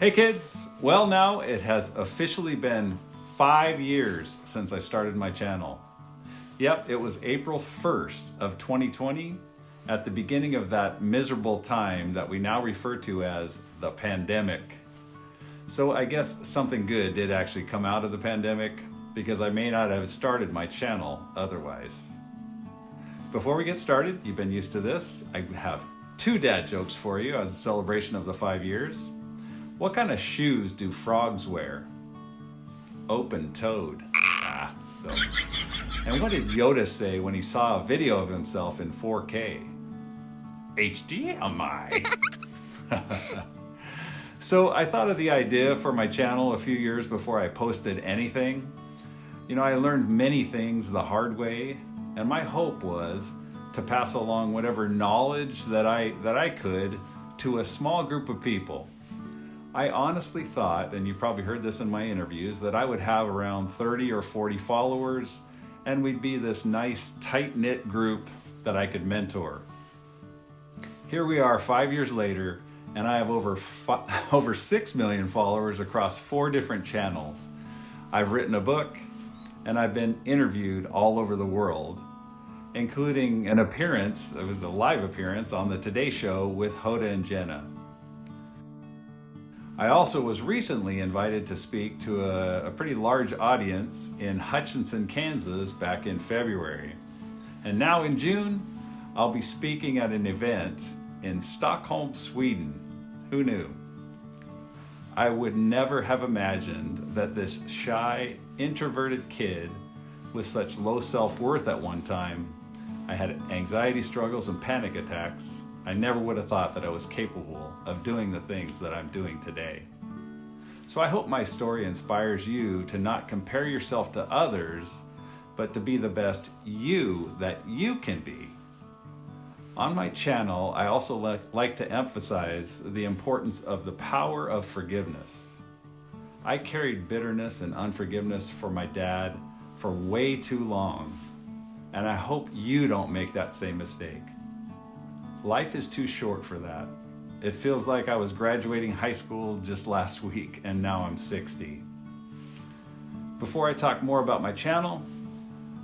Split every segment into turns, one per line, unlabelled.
Hey kids! Well, now it has officially been 5 years since I started my channel. Yep, it was April 1st of 2020, at the beginning of that miserable time that we now refer to as the pandemic. So I guess something good did actually come out of the pandemic, because I may not have started my channel otherwise. Before we get started, you've been used to this. I have 2 dad jokes for you as a celebration of the 5 years. What kind of shoes do frogs wear? Open-toed. And what did Yoda say when he saw a video of himself in 4K? HDMI. So I thought of the idea for my channel a few years before I posted anything. You know, I learned many things the hard way, and my hope was to pass along whatever knowledge that I could to a small group of people. I honestly thought, and you probably heard this in my interviews, that I would have around 30 or 40 followers, and we'd be this nice tight-knit group that I could mentor. Here we are 5 years later, and I have over 6 million followers across 4 different channels. I've written a book, and I've been interviewed all over the world, including an appearance, it was a live appearance on the Today Show with Hoda and Jenna. I also was recently invited to speak to a pretty large audience in Hutchinson, Kansas back in February. And now in June, I'll be speaking at an event in Stockholm, Sweden. Who knew? I would never have imagined that this shy, introverted kid with such low self-worth at one time, I had anxiety struggles and panic attacks. I never would have thought that I was capable of doing the things that I'm doing today. So I hope my story inspires you to not compare yourself to others, but to be the best you that you can be. On my channel, I also like to emphasize the importance of the power of forgiveness. I carried bitterness and unforgiveness for my dad for way too long, and I hope you don't make that same mistake. Life is too short for that. It feels like I was graduating high school just last week, and now I'm 60. Before I talk more about my channel,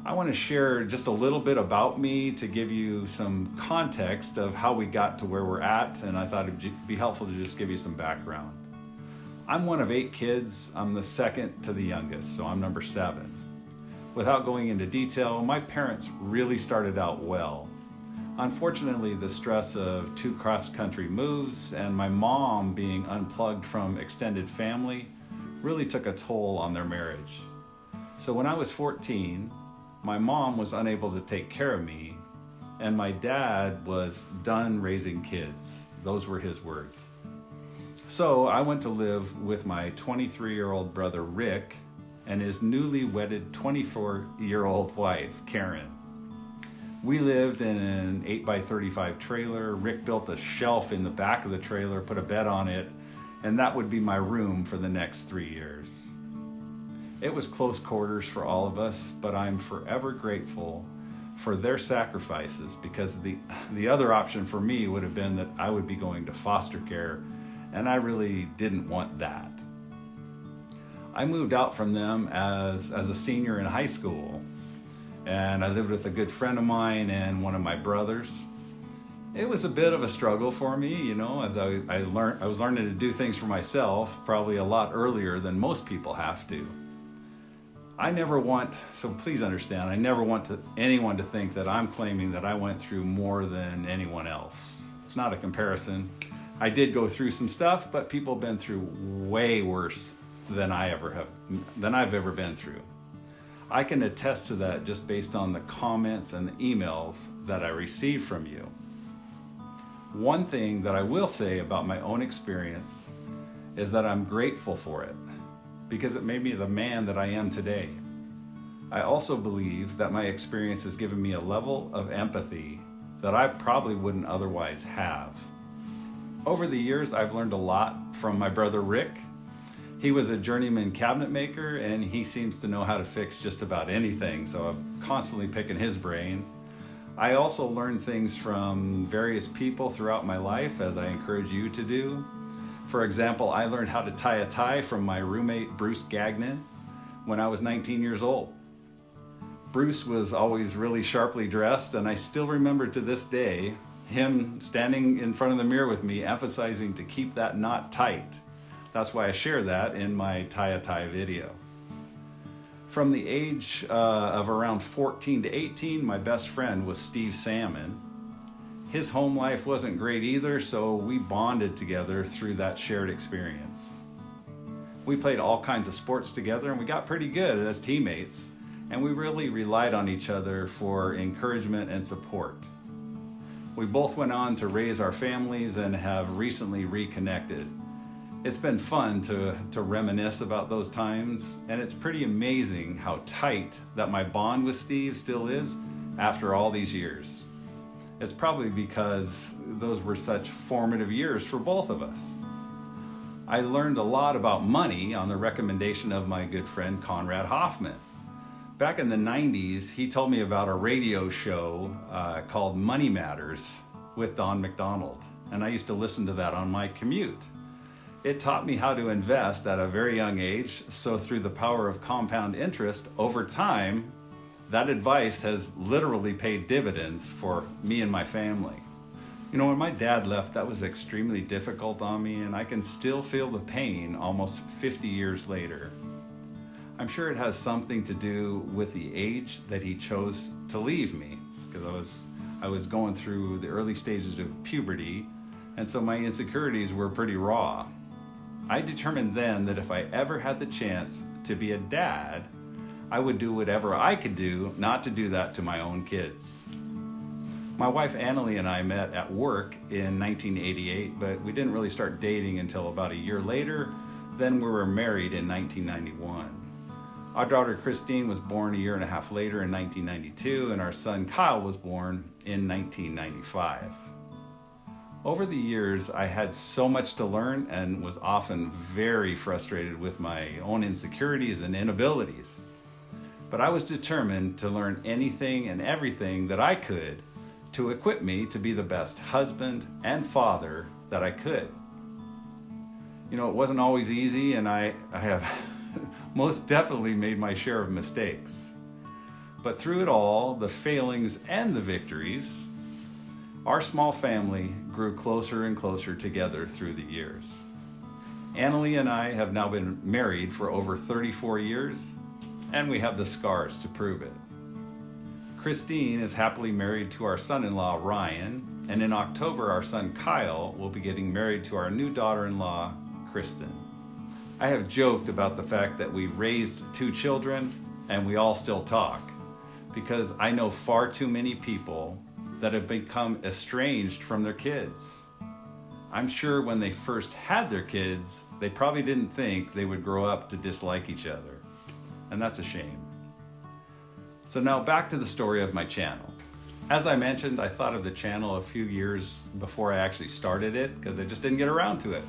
I want to share just a little bit about me to give you some context of how we got to where we're at, and I thought it'd be helpful to just give you some background. I'm one of 8 kids. I'm the second to the youngest, so I'm number 7. Without going into detail, my parents really started out well. Unfortunately, the stress of 2 cross-country moves and my mom being unplugged from extended family really took a toll on their marriage. So when I was 14, my mom was unable to take care of me, and my dad was done raising kids. Those were his words. So I went to live with my 23-year-old brother Rick and his newly wedded 24-year-old wife, Karen. We lived in an 8x35 trailer. Rick built a shelf in the back of the trailer, put a bed on it, and that would be my room for the next 3 years. It was close quarters for all of us, but I'm forever grateful for their sacrifices, because the other option for me would have been that I would be going to foster care, and I really didn't want that. I moved out from them as a senior in high school, and I lived with a good friend of mine and one of my brothers. It was a bit of a struggle for me, you know, as I was learning to do things for myself, probably a lot earlier than most people have to. So please understand, I never want anyone to think that I'm claiming that I went through more than anyone else. It's not a comparison. I did go through some stuff, but people have been through way worse than I've ever been through. I can attest to that just based on the comments and the emails that I receive from you. One thing that I will say about my own experience is that I'm grateful for it, because it made me the man that I am today. I also believe that my experience has given me a level of empathy that I probably wouldn't otherwise have. Over the years, I've learned a lot from my brother Rick. He was a journeyman cabinet maker, and he seems to know how to fix just about anything, so I'm constantly picking his brain. I also learned things from various people throughout my life, as I encourage you to do. For example, I learned how to tie a tie from my roommate Bruce Gagnon when I was 19 years old. Bruce was always really sharply dressed, and I still remember to this day him standing in front of the mirror with me, emphasizing to keep that knot tight. That's why I share that in my tie a tie video. From the age of around 14 to 18, my best friend was Steve Salmon. His home life wasn't great either, so we bonded together through that shared experience. We played all kinds of sports together, and we got pretty good as teammates, and we really relied on each other for encouragement and support. We both went on to raise our families and have recently reconnected. It's been fun to reminisce about those times, and it's pretty amazing how tight that my bond with Steve still is after all these years. It's probably because those were such formative years for both of us. I learned a lot about money on the recommendation of my good friend Conrad Hoffman. Back in the 90s, he told me about a radio show called Money Matters with Don McDonald, and I used to listen to that on my commute. It taught me how to invest at a very young age, so through the power of compound interest, over time, that advice has literally paid dividends for me and my family. You know, when my dad left, that was extremely difficult on me, and I can still feel the pain almost 50 years later. I'm sure it has something to do with the age that he chose to leave me, because I was going through the early stages of puberty, and so my insecurities were pretty raw. I determined then that if I ever had the chance to be a dad, I would do whatever I could do not to do that to my own kids. My wife Annalie and I met at work in 1988, but we didn't really start dating until about a year later. Then we were married in 1991. Our daughter Kristine was born a year and a half later in 1992, and our son Kyle was born in 1995. Over the years, I had so much to learn and was often very frustrated with my own insecurities and inabilities. But I was determined to learn anything and everything that I could to equip me to be the best husband and father that I could. You know, it wasn't always easy, and I have most definitely made my share of mistakes. But through it all, the failings and the victories, our small family grew closer and closer together through the years. Annalie and I have now been married for over 34 years, and we have the scars to prove it. Kristine is happily married to our son-in-law, Ryan, and in October, our son Kyle will be getting married to our new daughter-in-law, Kristen. I have joked about the fact that we raised 2 children and we all still talk, because I know far too many people that have become estranged from their kids. I'm sure when they first had their kids, they probably didn't think they would grow up to dislike each other. And that's a shame. So now back to the story of my channel. As I mentioned, I thought of the channel a few years before I actually started it, because I just didn't get around to it.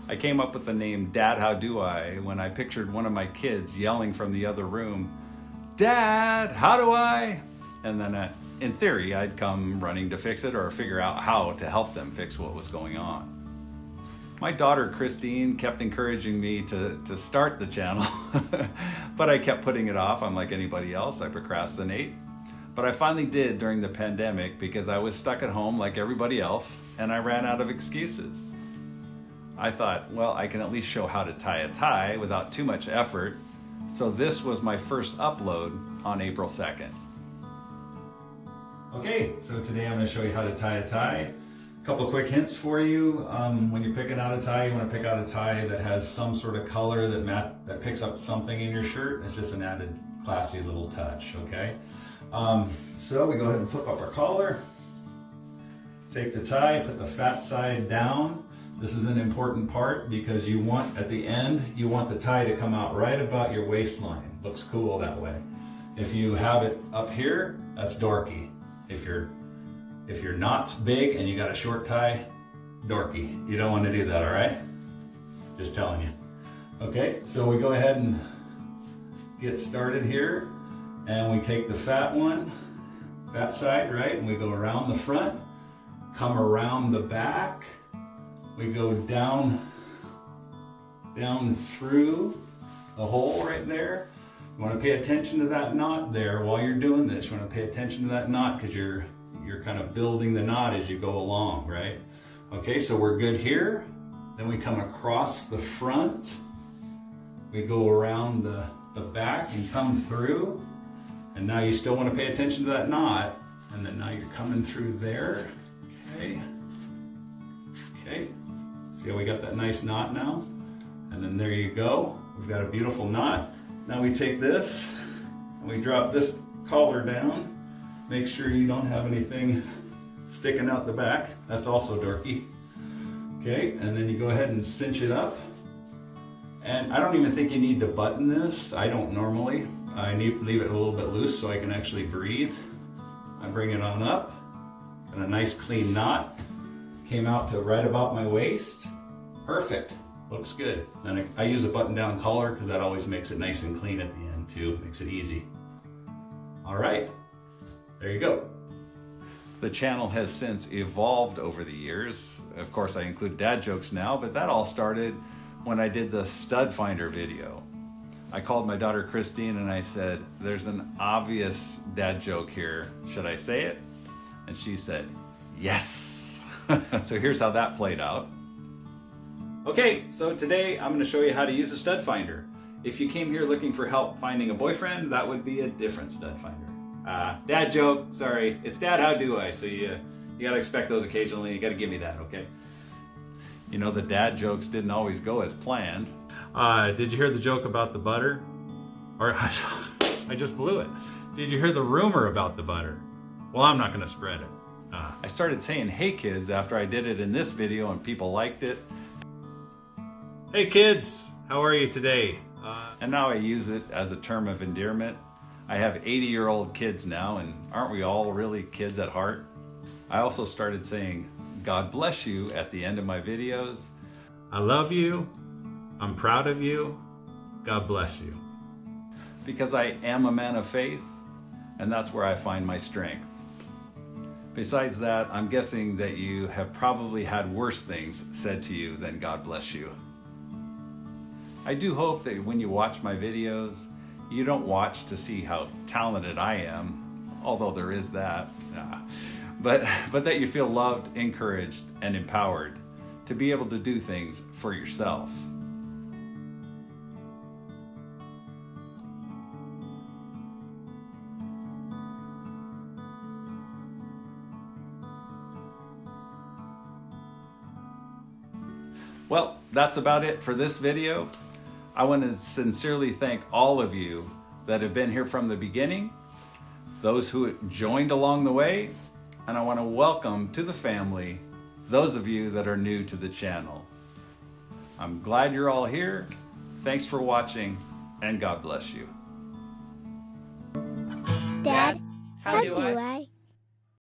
I came up with the name Dad, How Do I when I pictured one of my kids yelling from the other room, "Dad, how do I?" And then in theory, I'd come running to fix it or figure out how to help them fix what was going on. My daughter Kristine kept encouraging me to start the channel, but I kept putting it off. I'm like anybody else, I procrastinate. But I finally did during the pandemic because I was stuck at home like everybody else, and I ran out of excuses. I thought, well, I can at least show how to tie a tie without too much effort, so this was my first upload on April 2nd. Okay, so today I'm going to show you how to tie a tie. A couple quick hints for you. When you're picking out a tie, you want to pick out a tie that has some sort of color that picks up something in your shirt. It's just an added classy little touch, okay? So we go ahead and flip up our collar. Take the tie, put the fat side down. This is an important part because you want, at the end, you want the tie to come out right about your waistline. Looks cool that way. If you have it up here, that's dorky. If your knot's big and you got a short tie, dorky. You don't want to do that, all right? Just telling you. Okay, so we go ahead and get started here, and we take the fat side, right? And we go around the front, come around the back. We go down down through the hole right there. You want to pay attention to that knot there while you're doing this. You want to pay attention to that knot because you're kind of building the knot as you go along, right? Okay, so we're good here. Then we come across the front. We go around the back and come through. And now you still want to pay attention to that knot. And then now you're coming through there. Okay. Okay. See how we got that nice knot now? And then there you go. We've got a beautiful knot. Now we take this and we drop this collar down. Make sure you don't have anything sticking out the back. That's also dorky. Okay, and then you go ahead and cinch it up. And I don't even think you need to button this. I don't normally. I leave it a little bit loose so I can actually breathe. I bring it on up, and a nice clean knot. Came out to right about my waist. Perfect, looks good. Then I use a button down collar because that always makes it nice and clean at the end too, makes it easy. All right, there you go. The channel has since evolved over the years. Of course, I include dad jokes now, but that all started when I did the stud finder video. I called my daughter Kristine and I said, there's an obvious dad joke here. Should I say it? And she said, yes. So here's how that played out. Okay, so today I'm gonna show you how to use a stud finder. If you came here looking for help finding a boyfriend, that would be a different stud finder. Dad joke, sorry. It's dad, how do I? So you gotta expect those occasionally. You gotta give me that, okay? You know, the dad jokes didn't always go as planned. Did you hear the joke about the butter? Or I just blew it. Did you hear the rumor about the butter? Well, I'm not gonna spread it. I started saying, hey kids, after I did it in this video and people liked it. Hey kids, how are you today? And now I use it as a term of endearment. I have 80-year-old kids now, and aren't we all really kids at heart? I also started saying, God bless you at the end of my videos. I love you. I'm proud of you. God bless you. Because I am a man of faith, and that's where I find my strength. Besides that, I'm guessing that you have probably had worse things said to you than God bless you. I do hope that when you watch my videos, you don't watch to see how talented I am, although there is that, but that you feel loved, encouraged, and empowered to be able to do things for yourself. Well, that's about it for this video. I want to sincerely thank all of you that have been here from the beginning, those who joined along the way, and I want to welcome to the family those of you that are new to the channel. I'm glad you're all here. Thanks for watching, and God bless you.
Dad, how do I?